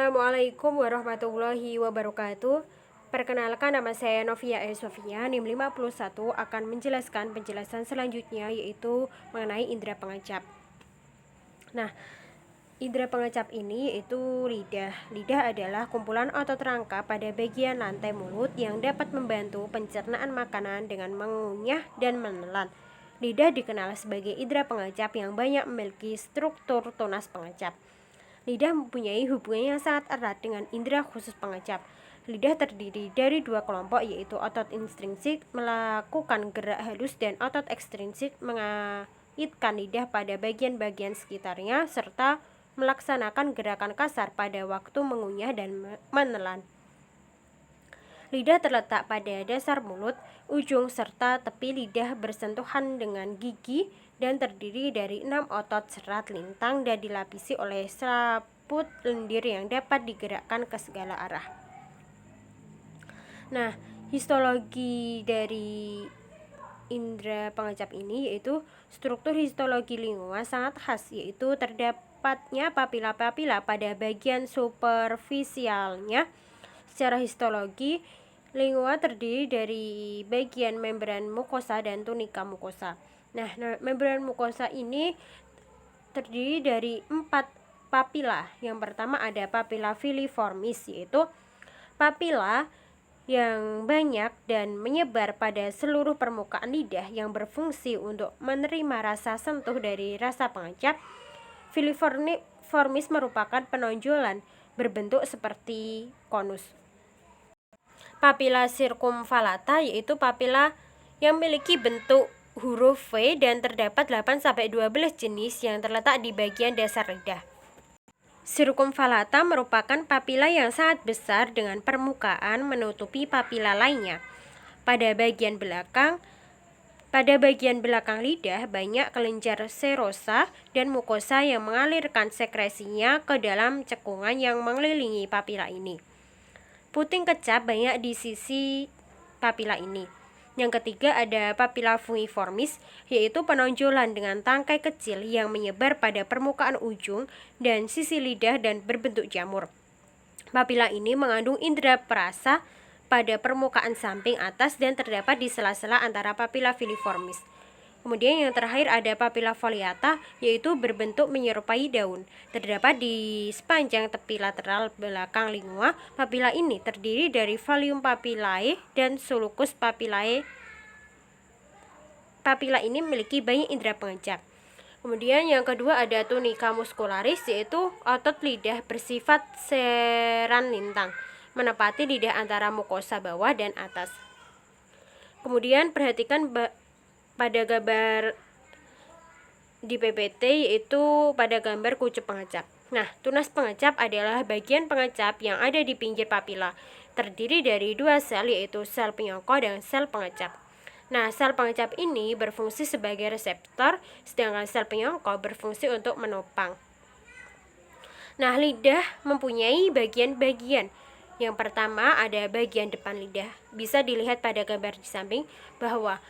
Assalamualaikum warahmatullahi wabarakatuh. Perkenalkan, nama saya Novia Sofia, NIM 51, akan menjelaskan penjelasan selanjutnya, yaitu mengenai indera pengecap. Nah, indera pengecap ini yaitu lidah. Lidah adalah kumpulan otot rangka pada bagian lantai mulut yang dapat membantu pencernaan makanan dengan mengunyah dan menelan. Lidah dikenal sebagai indera pengecap yang banyak memiliki struktur tunas pengecap. Lidah mempunyai hubungan yang sangat erat dengan indera khusus pengecap. Lidah terdiri dari dua kelompok, yaitu otot intrinsik melakukan gerak halus dan otot ekstrinsik mengaitkan lidah pada bagian-bagian sekitarnya serta melaksanakan gerakan kasar pada waktu mengunyah dan menelan. Lidah terletak pada dasar mulut, ujung serta tepi lidah bersentuhan dengan gigi dan terdiri dari 6 otot serat lintang dan dilapisi oleh selaput lendir yang dapat digerakkan ke segala arah. Nah, histologi dari indera pengecap ini yaitu struktur histologi lingua sangat khas, yaitu terdapatnya papila-papila pada bagian superficialnya. Secara histologi, lingua terdiri dari bagian membran mukosa dan tunika mukosa. Nah, membran mukosa ini terdiri dari 4 papila. Yang pertama ada papila filiformis, yaitu papila yang banyak dan menyebar pada seluruh permukaan lidah yang berfungsi untuk menerima rasa sentuh dari rasa pengecap. Filiformis merupakan penonjolan berbentuk seperti konus. Papila circumvallata yaitu papila yang memiliki bentuk huruf V dan terdapat 8-12 jenis yang terletak di bagian dasar lidah. Circumvallata merupakan papila yang sangat besar dengan permukaan menutupi papila lainnya. Pada bagian belakang lidah banyak kelenjar serosa dan mukosa yang mengalirkan sekresinya ke dalam cekungan yang mengelilingi papila ini. Puting kecap banyak di sisi papila ini. Yang ketiga ada papila fungiformis, yaitu penonjolan dengan tangkai kecil yang menyebar pada permukaan ujung dan sisi lidah dan berbentuk jamur. Papila ini mengandung indera perasa pada permukaan samping atas dan terdapat di sela-sela antara papila filiformis. Kemudian yang terakhir ada papila foliata, yaitu berbentuk menyerupai daun. Terdapat di sepanjang tepi lateral belakang lingua. Papila ini terdiri dari valium papillae dan sulcus papillae. Papila ini memiliki banyak indera pengecap. Kemudian yang kedua ada tunica muscularis, yaitu otot lidah bersifat seran lintang, menepati lidah antara mukosa bawah dan atas. Kemudian perhatikan pada gambar di PPT, yaitu pada gambar kucup pengecap. Nah, tunas pengecap adalah bagian pengecap yang ada di pinggir papila. Terdiri dari 2 sel, yaitu sel penyongkok dan sel pengecap. Nah, sel pengecap ini berfungsi sebagai reseptor, sedangkan sel penyongkok berfungsi untuk menopang. Nah, lidah mempunyai bagian-bagian. Yang pertama ada bagian depan lidah. Bisa dilihat pada gambar di samping bahwa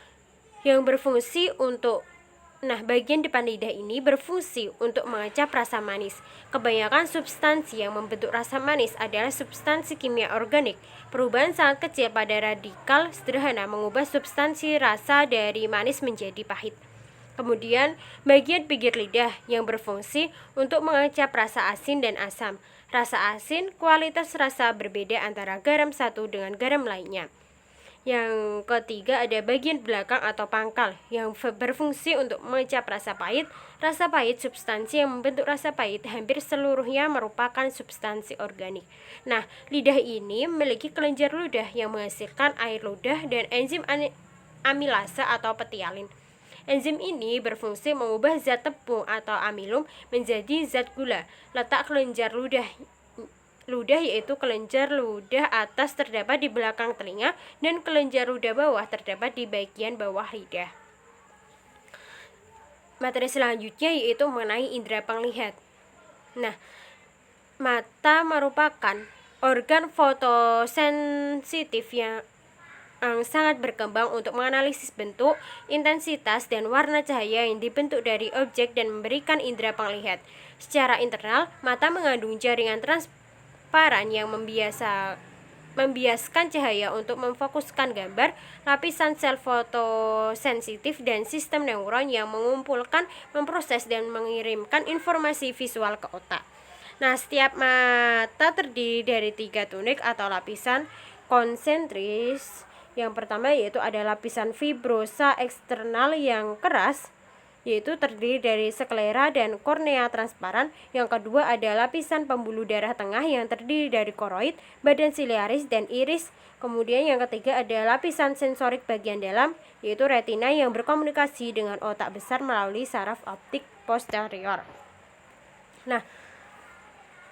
bagian depan lidah ini berfungsi untuk mengecap rasa manis. Kebanyakan substansi yang membentuk rasa manis adalah substansi kimia organik. Perubahan sangat kecil pada radikal sederhana mengubah substansi rasa dari manis menjadi pahit. Kemudian, bagian pinggir lidah yang berfungsi untuk mengecap rasa asin dan asam. Rasa asin, kualitas rasa berbeda antara garam satu dengan garam lainnya. Yang ketiga ada bagian belakang atau pangkal yang berfungsi untuk mengecap rasa pahit. Rasa pahit, substansi yang membentuk rasa pahit hampir seluruhnya merupakan substansi organik. Nah, lidah ini memiliki kelenjar ludah yang menghasilkan air ludah dan enzim amilase atau petialin. Enzim ini berfungsi mengubah zat tepung atau amilum menjadi zat gula. Letak kelenjar ludah yaitu kelenjar ludah atas terdapat di belakang telinga dan kelenjar ludah bawah terdapat di bagian bawah lidah. Materi selanjutnya yaitu mengenai indera penglihat. Nah, mata merupakan organ fotosensitif yang sangat berkembang untuk menganalisis bentuk, intensitas, dan warna cahaya yang dibentuk dari objek dan memberikan indera penglihat. Secara internal, mata mengandung jaringan transparan yang membiaskan cahaya untuk memfokuskan gambar, lapisan sel fotosensitif, dan sistem neuron yang mengumpulkan, memproses, dan mengirimkan informasi visual ke otak. Nah, setiap mata terdiri dari 3 tunik atau lapisan konsentris. Yang pertama yaitu ada lapisan fibrosa eksternal yang keras, yaitu terdiri dari sklera dan kornea transparan. Yang kedua ada lapisan pembuluh darah tengah yang terdiri dari koroid, badan siliaris, dan iris. Kemudian yang ketiga ada lapisan sensorik bagian dalam, yaitu retina yang berkomunikasi dengan otak besar melalui saraf optik posterior. Nah,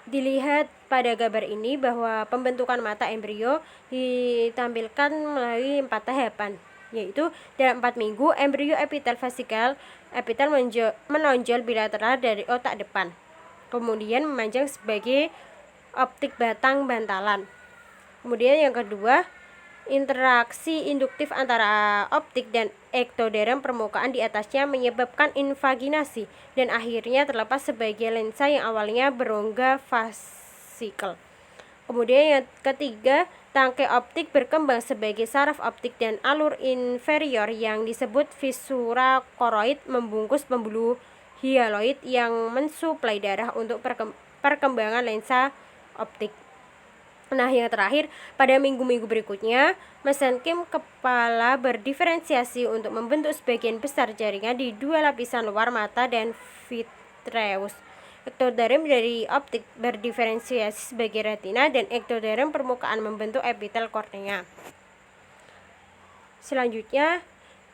dilihat pada gambar ini bahwa pembentukan mata embrio ditampilkan melalui 4 tahapan, yaitu dalam 4 minggu embrio epitel fasikal epitel menonjol bilateral dari otak depan, kemudian memanjang sebagai optik batang bantalan. Kemudian yang kedua, interaksi induktif antara optik dan ektoderm permukaan di atasnya menyebabkan invaginasi dan akhirnya terlepas sebagai lensa yang awalnya berongga fasikel. Kemudian yang ketiga, tangkai optik berkembang sebagai saraf optik dan alur inferior yang disebut visura koroid membungkus pembuluh hialoid yang mensuplai darah untuk perkembangan lensa optik. Nah, yang terakhir, pada minggu-minggu berikutnya, mesenkim kepala berdiferensiasi untuk membentuk sebagian besar jaringan di 2 lapisan luar mata dan vitreus. Ektoderm dari optik berdiferensiasi sebagai retina dan ektoderm permukaan membentuk epitel kornea. Selanjutnya,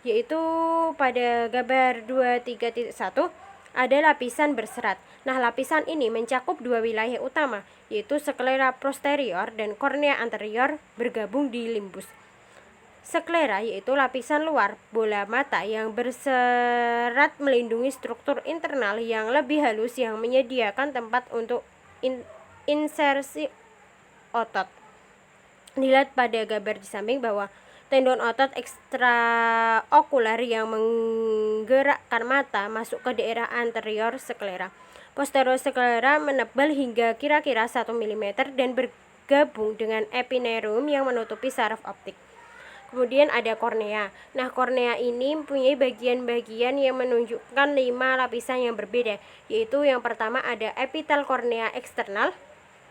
yaitu pada gambar 23.1 ada lapisan berserat. Nah, lapisan ini mencakup 2 wilayah utama, yaitu sklera posterior dan kornea anterior bergabung di limbus. Sklera yaitu lapisan luar bola mata yang berserat melindungi struktur internal yang lebih halus yang menyediakan tempat untuk insersi otot. Dilihat pada gambar di samping bahwa tendon otot ekstraokular yang menggerakkan mata masuk ke daerah anterior sklera. Posterior sklera menebal hingga kira-kira 1 mm dan bergabung dengan epineurium yang menutupi saraf optik. Kemudian ada kornea. Nah, kornea ini mempunyai bagian-bagian yang menunjukkan 5 lapisan yang berbeda, yaitu yang pertama ada epitel kornea eksternal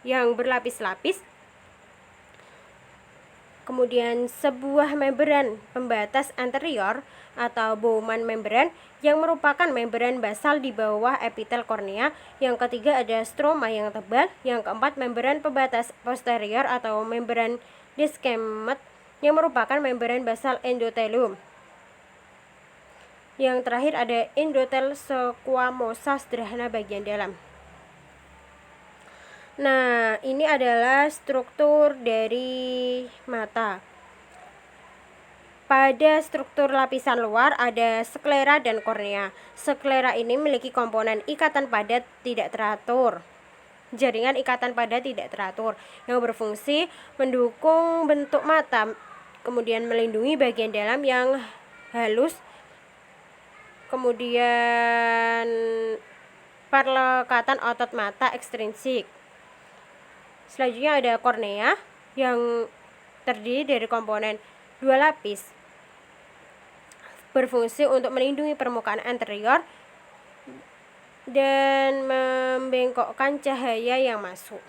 yang berlapis-lapis. Kemudian sebuah membran pembatas anterior atau Bowman membran yang merupakan membran basal di bawah epitel kornea. Yang ketiga ada stroma yang tebal. Yang keempat membran pembatas posterior atau membran Descemet yang merupakan membran basal endotelium. Yang terakhir ada endotel squamosa sederhana bagian dalam. Nah, ini adalah struktur dari mata. Pada struktur lapisan luar ada sklera dan kornea. Sklera ini memiliki komponen ikatan padat tidak teratur, jaringan ikatan padat tidak teratur yang berfungsi mendukung bentuk mata, kemudian melindungi bagian dalam yang halus, kemudian perlekatan otot mata ekstrinsik. Selanjutnya ada kornea yang terdiri dari komponen 2 lapis, berfungsi untuk melindungi permukaan anterior dan membengkokkan cahaya yang masuk.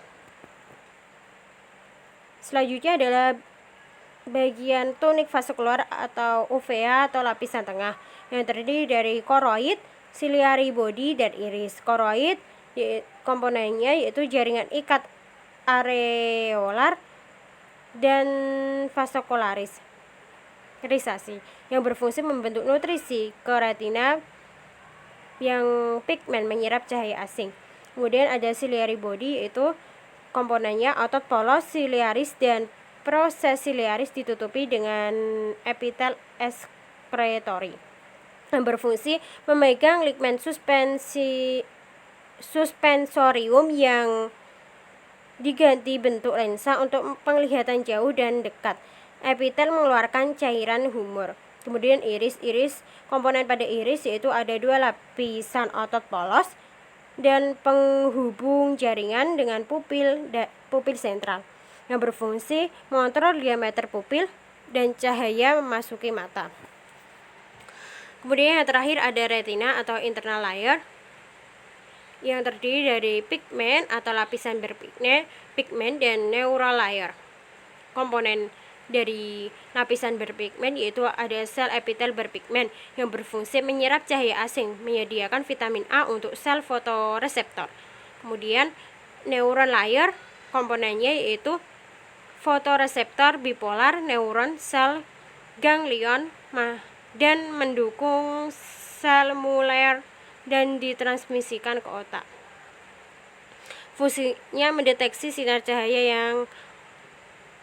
Selanjutnya adalah bagian tunik vaskular atau uvea atau lapisan tengah yang terdiri dari koroid, ciliary body, dan iris. Koroid komponennya yaitu jaringan ikat areolar dan vasokularis risasi yang berfungsi membentuk nutrisi ke retina yang pigmen menyerap cahaya asing. Kemudian ada ciliary body yaitu komponennya otot polos ciliaris dan proses ciliaris ditutupi dengan epitel excretory yang berfungsi memegang ligmen suspensorium yang diganti bentuk lensa untuk penglihatan jauh dan dekat. Epitel mengeluarkan cairan humor. Kemudian iris komponen pada iris yaitu ada 2 lapisan otot polos dan penghubung jaringan dengan pupil sentral yang berfungsi mengontrol diameter pupil dan cahaya memasuki mata. Kemudian yang terakhir ada retina atau internal layer yang terdiri dari pigmen atau lapisan berpigmen dan neural layer. Komponen dari lapisan berpigmen yaitu ada sel epitel berpigmen yang berfungsi menyerap cahaya asing, menyediakan vitamin A untuk sel fotoreseptor. Kemudian neural layer komponennya yaitu fotoreseptor bipolar, neuron, sel ganglion, dan mendukung sel muler dan ditransmisikan ke otak. Fungsinya mendeteksi sinar cahaya yang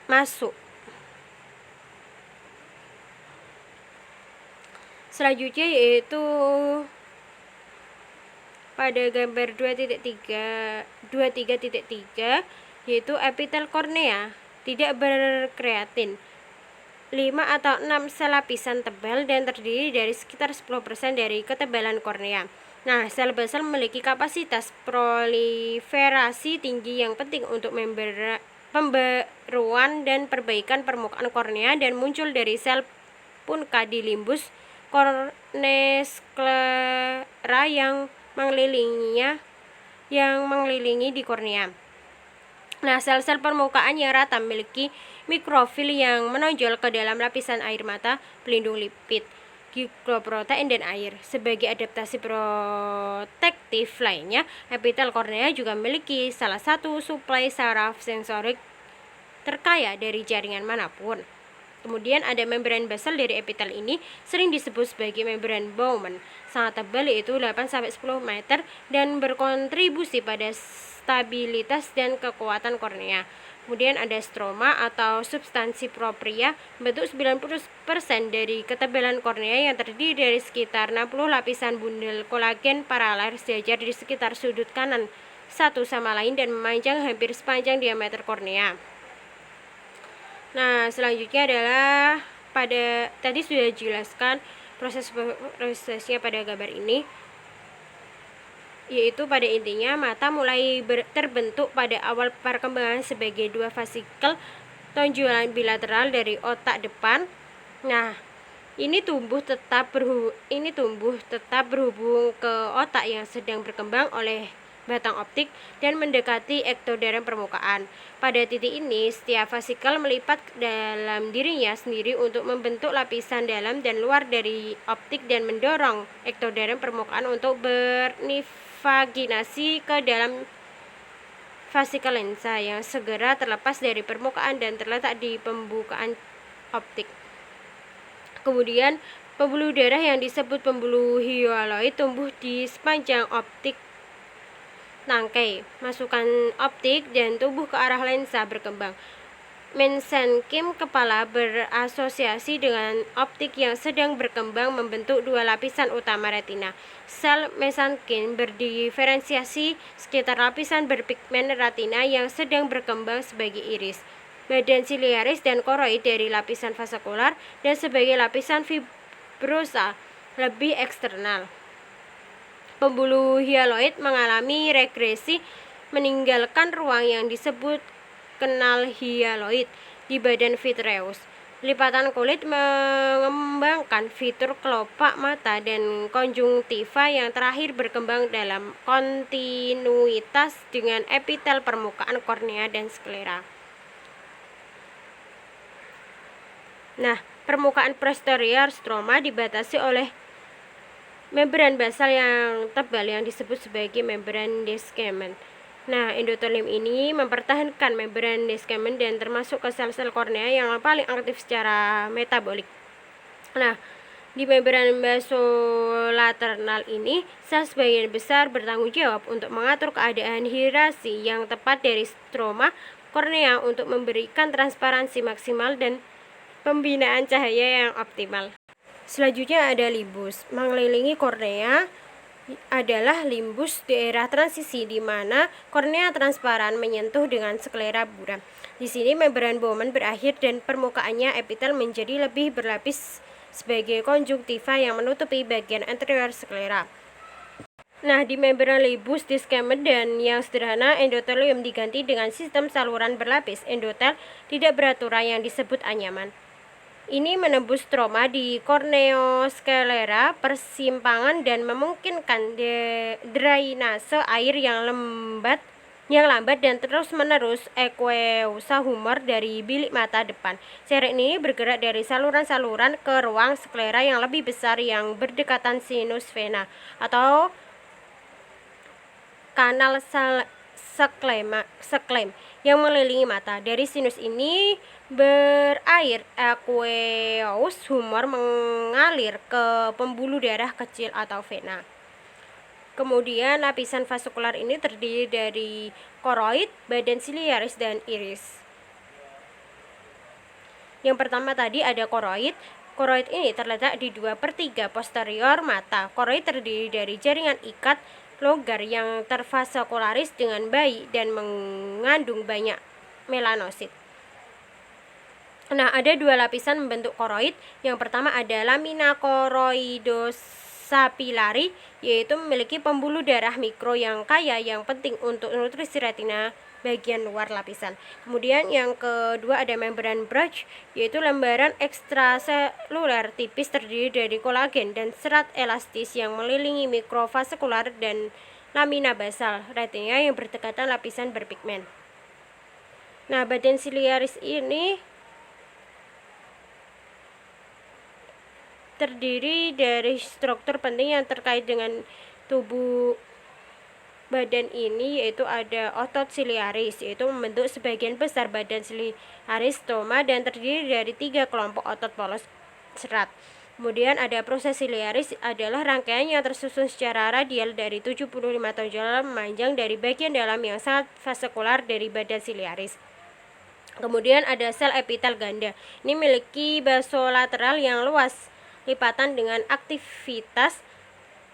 masuk. Selanjutnya yaitu pada gambar 23.3 yaitu epitel kornea tidak berkreatin. 5 atau 6 sel lapisan tebal dan terdiri dari sekitar 10% dari ketebalan kornea. Nah, sel basal memiliki kapasitas proliferasi tinggi yang penting untuk pembaruan dan perbaikan permukaan kornea dan muncul dari sel puncta di limbus corneasclera yang mengelilingi di kornea. Nah, sel-sel permukaan yang rata memiliki mikrofil yang menonjol ke dalam lapisan air mata, pelindung lipid, glykoprotein, dan air. Sebagai adaptasi protektif lainnya, epitel kornea juga memiliki salah satu suplai saraf sensorik terkaya dari jaringan manapun. Kemudian ada membran basal dari epitel ini sering disebut sebagai membran Bowman, sangat tebal yaitu 8-10 meter dan berkontribusi pada stabilitas dan kekuatan kornea. Kemudian ada stroma atau substansi propria, bentuk 90% dari ketebalan kornea yang terdiri dari sekitar 60 lapisan bundel kolagen paralel sejajar di sekitar sudut kanan satu sama lain dan memanjang hampir sepanjang diameter kornea. Nah, selanjutnya adalah tadi sudah dijelaskan prosesnya pada gambar ini, yaitu pada intinya mata mulai terbentuk pada awal perkembangan sebagai dua vasikel tonjolan bilateral dari otak depan. Nah, ini tumbuh tetap berhubung ke otak yang sedang berkembang oleh batang optik dan mendekati ektoderm permukaan. Pada titik ini, setiap vasikel melipat dalam dirinya sendiri untuk membentuk lapisan dalam dan luar dari optik dan mendorong ektoderm permukaan untuk bernivaginasi ke dalam vasikel lensa yang segera terlepas dari permukaan dan terletak di pembukaan optik. Kemudian, pembuluh darah yang disebut pembuluh hyaloid tumbuh di sepanjang optik tangkai, masukan optik, dan tubuh ke arah lensa berkembang. Mesenchyme kepala berasosiasi dengan optik yang sedang berkembang membentuk dua lapisan utama retina. Sel mesenchyme berdiferensiasi sekitar lapisan berpigmen retina yang sedang berkembang sebagai iris, badan siliaris dan koroid dari lapisan vaskular, dan sebagai lapisan fibrosa lebih eksternal. Pembuluh hyaloid mengalami regresi meninggalkan ruang yang disebut kanal hyaloid di badan vitreous. Lipatan kulit mengembangkan fitur kelopak mata dan konjungtiva yang terakhir berkembang dalam kontinuitas dengan epitel permukaan kornea dan sklera. Nah, permukaan posterior stroma dibatasi oleh membran basal yang tebal yang disebut sebagai membran Descemet. Nah, endotelium ini mempertahankan membran Descemet dan termasuk ke sel-sel kornea yang paling aktif secara metabolik. Nah, di membran basolateral ini, sel sebagian besar bertanggung jawab untuk mengatur keadaan hidrasi yang tepat dari stroma kornea untuk memberikan transparansi maksimal dan pembinaan cahaya yang optimal. Selanjutnya ada limbus. Mengelilingi kornea adalah limbus daerah transisi di mana kornea transparan menyentuh dengan sklera buram. Di sini membran Bowman berakhir dan permukaannya epitel menjadi lebih berlapis sebagai konjungtiva yang menutupi bagian anterior sklera. Nah, di membran lebus diskemedan yang sederhana, endotelium diganti dengan sistem saluran berlapis endotel tidak beraturan yang disebut anyaman. Ini menembus stroma di korneosklera persimpangan dan memungkinkan drainase air yang lambat dan terus-menerus aqueosa humor dari bilik mata depan. Cairan ini bergerak dari saluran-saluran ke ruang sklera yang lebih besar yang berdekatan sinus vena atau kanal seklem yang mengelilingi mata. Dari sinus ini berair aqueous humor mengalir ke pembuluh darah kecil atau vena. Kemudian lapisan vaskular ini terdiri dari koroid, badan siliaris, dan iris. Yang pertama tadi ada koroid. Koroid ini terletak di 2/3 posterior mata. Koroid terdiri dari jaringan ikat logar yang tervaskularis dengan baik dan mengandung banyak melanosit. Nah, ada 2 lapisan membentuk koroid. Yang pertama ada lamina koroidosapilari, yaitu memiliki pembuluh darah mikro yang kaya yang penting untuk nutrisi retina bagian luar lapisan. Kemudian yang kedua ada membran Bruch, yaitu lembaran ekstraseluler tipis terdiri dari kolagen dan serat elastis yang mengelilingi mikrovaskular dan lamina basal retina yang berdekatan lapisan berpigmen. Nah, badan siliaris ini terdiri dari struktur penting yang terkait dengan tubuh badan ini, yaitu ada otot siliaris, yaitu membentuk sebagian besar badan siliaris stoma dan terdiri dari 3 kelompok otot polos serat. Kemudian ada proses siliaris adalah rangkaian yang tersusun secara radial dari 75 tonjola memanjang dari bagian dalam yang sangat vaskular dari badan siliaris. Kemudian ada sel epitel ganda. Ini memiliki basolateral yang luas lipatan dengan aktivitas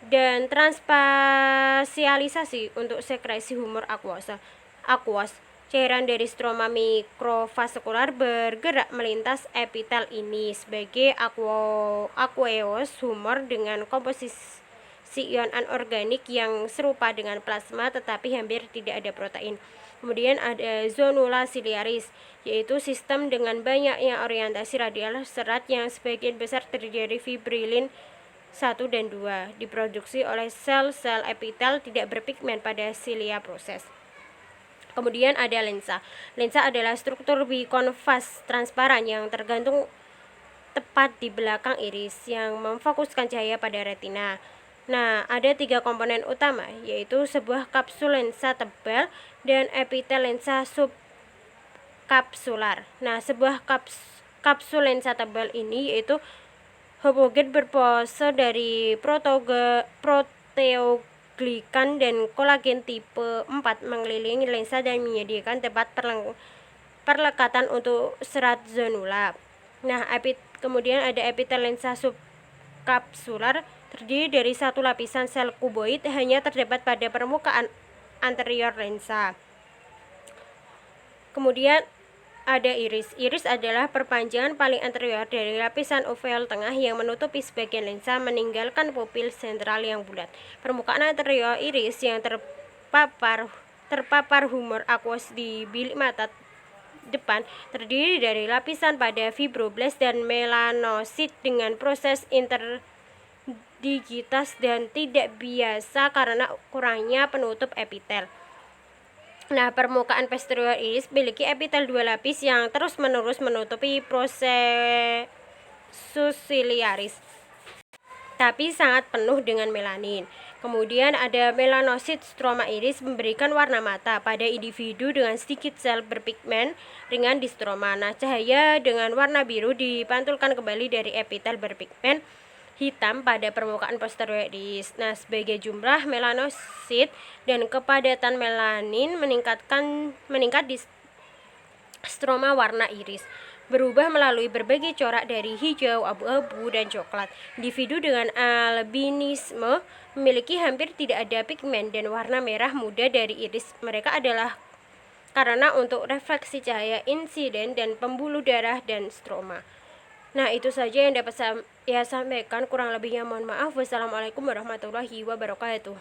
dan transpasialisasi untuk sekresi humor aquos. Cairan dari stroma mikrovaskular bergerak melintas epitel ini sebagai aqueous humor dengan komposisi ion anorganik yang serupa dengan plasma tetapi hampir tidak ada protein. Kemudian ada zonula siliaris, yaitu sistem dengan banyaknya orientasi radial serat yang sebagian besar terdiri fibrilin 1 dan 2, diproduksi oleh sel-sel epitel tidak berpigmen pada silia proses. Kemudian ada lensa. Lensa adalah struktur bikonvas transparan yang tergantung tepat di belakang iris yang memfokuskan cahaya pada retina. Nah, ada 3 komponen utama, yaitu sebuah kapsul lensa tebal dan epitel lensa subkapsular. Nah, sebuah kapsul lensa tebal ini yaitu homogen berpose dari proteoglikan dan kolagen tipe 4 mengelilingi lensa dan menyediakan tempat perlekatan untuk serat zonula. Nah, kemudian ada epitel lensa subkapsular terdiri dari 1 lapisan sel kuboid hanya terdapat pada permukaan anterior lensa. Kemudian ada iris. Iris adalah perpanjangan paling anterior dari lapisan uveal tengah yang menutupi sebagian lensa meninggalkan pupil sentral yang bulat. Permukaan anterior iris yang terpapar humor aquos di bilik mata depan terdiri dari lapisan pada fibroblast dan melanosit dengan proses interdigitas dan tidak biasa karena kurangnya penutup epitel. Nah, permukaan posterior iris memiliki epitel 2 lapis yang terus-menerus menutupi proses siliaris, tapi sangat penuh dengan melanin. Kemudian ada melanosit stroma iris memberikan warna mata pada individu dengan sedikit sel berpigmen ringan di stroma. Nah, cahaya dengan warna biru dipantulkan kembali dari epitel berpigmen hitam pada permukaan posterior iris. Nah, sebagai jumlah melanosit dan kepadatan melanin meningkat di stroma warna iris berubah melalui berbagai corak dari hijau, abu-abu, dan coklat. Individu dengan albinisme memiliki hampir tidak ada pigmen dan warna merah muda dari iris mereka adalah karena untuk refleksi cahaya insiden dan pembuluh darah dan stroma. Nah, itu saja yang dapat saya sampaikan. Kurang lebihnya mohon maaf. Wassalamualaikum warahmatullahi wabarakatuh.